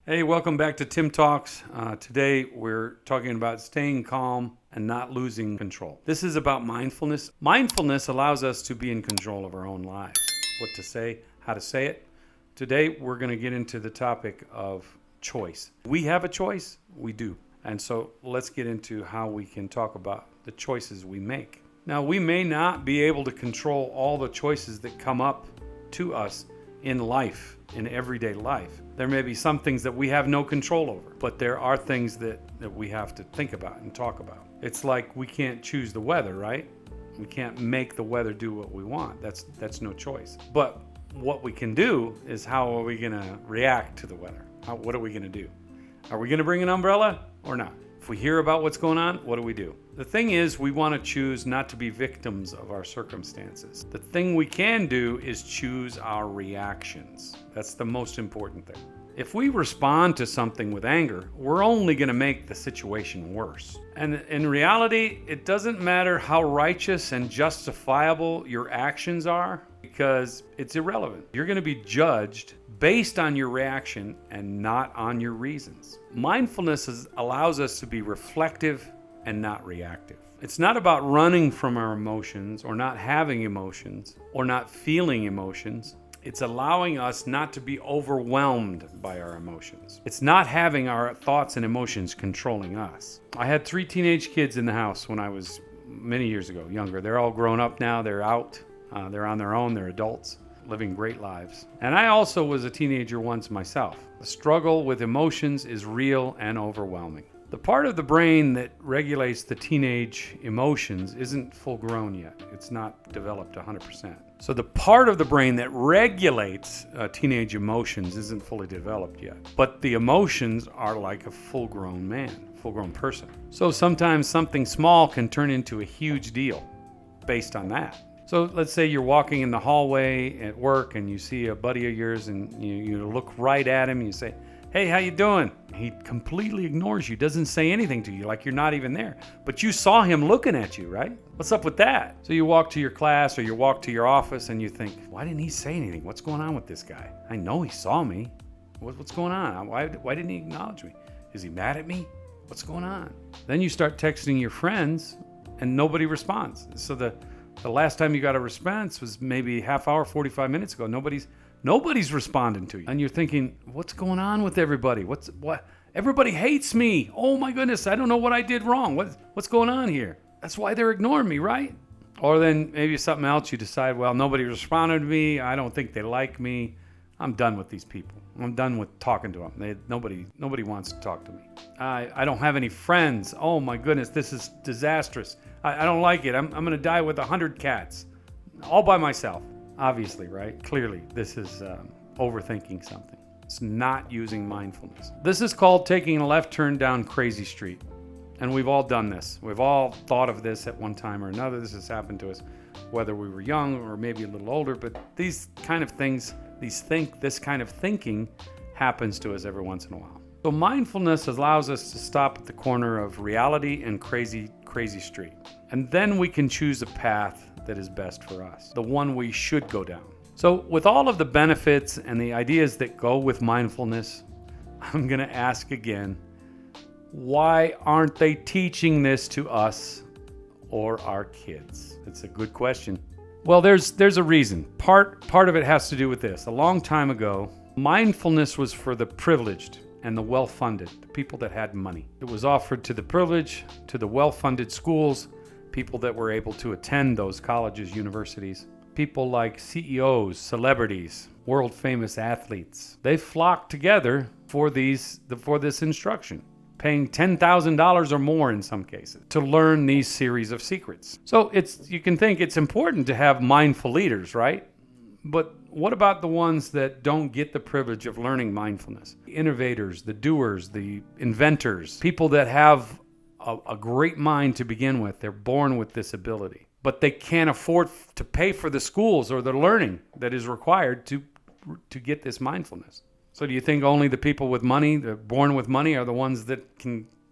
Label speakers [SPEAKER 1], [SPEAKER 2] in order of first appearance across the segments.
[SPEAKER 1] Hey, welcome back to Tim Talks. Today we're talking about staying calm and not losing control. This is about mindfulness. Mindfulness allows us to be in control of our own lives. What to say, how to say it. Today we're going to get into the topic of choice. We have a choice? We do. And so let's get into how we can talk about the choices we make. Now, we may not be able to control all the choices that come up to us in life, in everyday life. There may be some things that we have no control over, but there are things that we have to think about and talk about. It's like we can't choose the weather, right? We can't make the weather do what we want. That's no choice. But what we can do is, how are we going to react to the weather? What are we going to do? Are we going to bring an umbrella or not? If we hear about what's going on, what do we do? The thing is, we want to choose not to be victims of our circumstances. The thing we can do is choose our reactions. That's the most important thing. If we respond to something with anger, we're only going to make the situation worse. And in reality, it doesn't matter how righteous and justifiable your actions are, because it's irrelevant. You're going to be judged based on your reaction and not on your reasons. Mindfulness allows us to be reflective and not reactive. It's not about running from our emotions or not having emotions or not feeling emotions. It's allowing us not to be overwhelmed by our emotions. It's not having our thoughts and emotions controlling us. I had 3 teenage kids in the house when I was many years ago, younger. They're all grown up now. They're out. They're on their own. They're adults, living great lives. And I also was a teenager once myself. The struggle with emotions is real and overwhelming. The part of the brain that regulates the teenage emotions isn't full grown yet. It's not developed 100%. So the part of the brain that regulates teenage emotions isn't fully developed yet. But the emotions are like a full-grown man, full-grown person. So sometimes something small can turn into a huge deal based on that. So let's say you're walking in the hallway at work and you see a buddy of yours and you look right at him and you say, "Hey, how you doing?" He completely ignores you, doesn't say anything to you, like you're not even there. But you saw him looking at you, right? What's up with that? So you walk to your class or you walk to your office and you think, why didn't he say anything? What's going on with this guy? I know he saw me. What's going on? Why didn't he acknowledge me? Is he mad at me? What's going on? Then you start texting your friends and nobody responds. So the last time you got a response was maybe half hour, 45 minutes ago. Nobody's responding to you. And you're thinking, what's going on with everybody? What? Everybody hates me. Oh my goodness, I don't know what I did wrong. What's going on here? That's why they're ignoring me, right? Or then maybe something else, you decide, well, nobody responded to me. I don't think they like me. I'm done with these people. I'm done with talking to them. Nobody wants to talk to me. I don't have any friends. Oh my goodness, this is disastrous. I don't like it. I'm going to die with 100 cats all by myself. Obviously, right? Clearly, this is overthinking something. It's not using mindfulness. This is called taking a left turn down crazy street. And we've all done this. We've all thought of this at one time or another. This has happened to us, whether we were young or maybe a little older. But these kind of things, this kind of thinking happens to us every once in a while. So mindfulness allows us to stop at the corner of reality and crazy street. And then we can choose a path that is best for us, the one we should go down. So with all of the benefits and the ideas that go with mindfulness, I'm going to ask again, why aren't they teaching this to us or our kids? It's a good question. Well, there's a reason. Part of it has to do with this. A long time ago, mindfulness was for the privileged and the well-funded, the people that had money. It was offered to the privileged, to the well-funded schools, people that were able to attend those colleges, universities, people like CEOs, celebrities, world-famous athletes. They flocked together for this instruction, paying $10,000 or more in some cases to learn these series of secrets. So you can think it's important to have mindful leaders, right? But what about the ones that don't get the privilege of learning mindfulness? The innovators, the doers, the inventors, people that have a great mind to begin with. They're born with this ability, but they can't afford to pay for the schools or the learning that is required to get this mindfulness. So do you think only the people with money, the born with money, are the ones that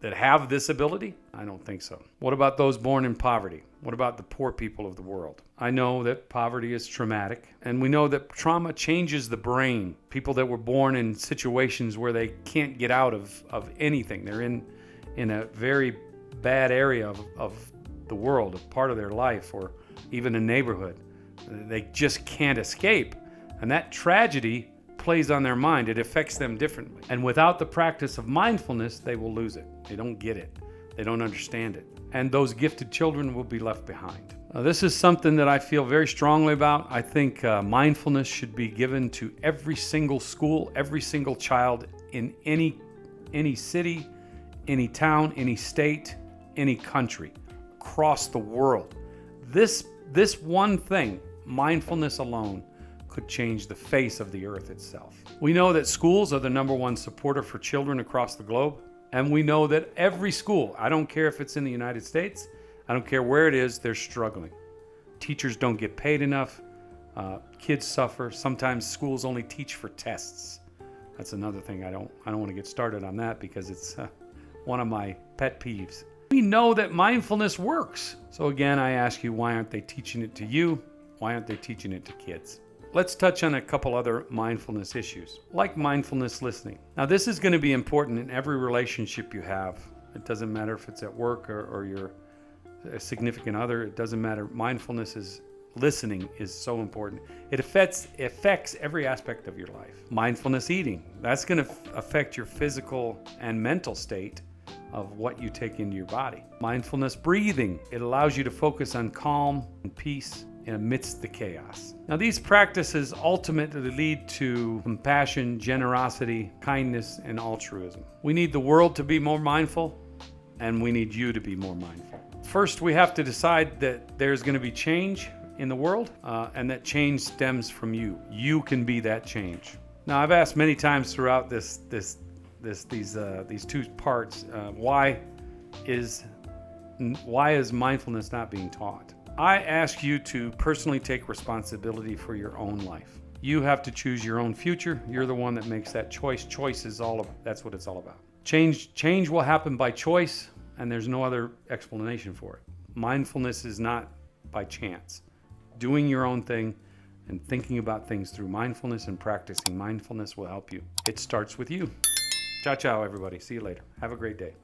[SPEAKER 1] have this ability? I don't think so. What about those born in poverty? What about the poor people of the world? I know that poverty is traumatic, and we know that trauma changes the brain. People that were born in situations where they can't get out of anything. They're in a very bad area of the world, a part of their life, or even a neighborhood. They just can't escape. And that tragedy plays on their mind. It affects them differently. And without the practice of mindfulness, they will lose it. They don't get it. They don't understand it. And those gifted children will be left behind. This is something that I feel very strongly about. I think mindfulness should be given to every single school, every single child in any city, any town, any state, any country, across the world. This one thing, mindfulness alone, could change the face of the earth itself. We know that schools are the #1 supporter for children across the globe. And we know that every school, I don't care if it's in the United States, I don't care where it is, they're struggling. Teachers don't get paid enough. Kids suffer. Sometimes schools only teach for tests. That's another thing. I don't want to get started on that because it's one of my pet peeves. We know that mindfulness works. So again, I ask you, why aren't they teaching it to you? Why aren't they teaching it to kids? Let's touch on a couple other mindfulness issues, like mindfulness listening. Now, this is going to be important in every relationship you have. It doesn't matter if it's at work or you're a significant other. It doesn't matter. Listening is so important. It affects every aspect of your life. Mindfulness eating, that's going to affect your physical and mental state of what you take into your body. Mindfulness breathing, it allows you to focus on calm and peace amidst the chaos. Now, these practices ultimately lead to compassion, generosity, kindness, and altruism. We need the world to be more mindful, and we need you to be more mindful. First, we have to decide that there's going to be change in the world, and that change stems from you. You can be that change. Now, I've asked many times throughout these two parts, why is mindfulness not being taught? I ask you to personally take responsibility for your own life. You have to choose your own future. You're the one that makes that choice. That's what it's all about. Change will happen by choice, and there's no other explanation for it. Mindfulness is not by chance. Doing your own thing and thinking about things through mindfulness and practicing mindfulness will help you. It starts with you. Ciao, ciao, everybody. See you later. Have a great day.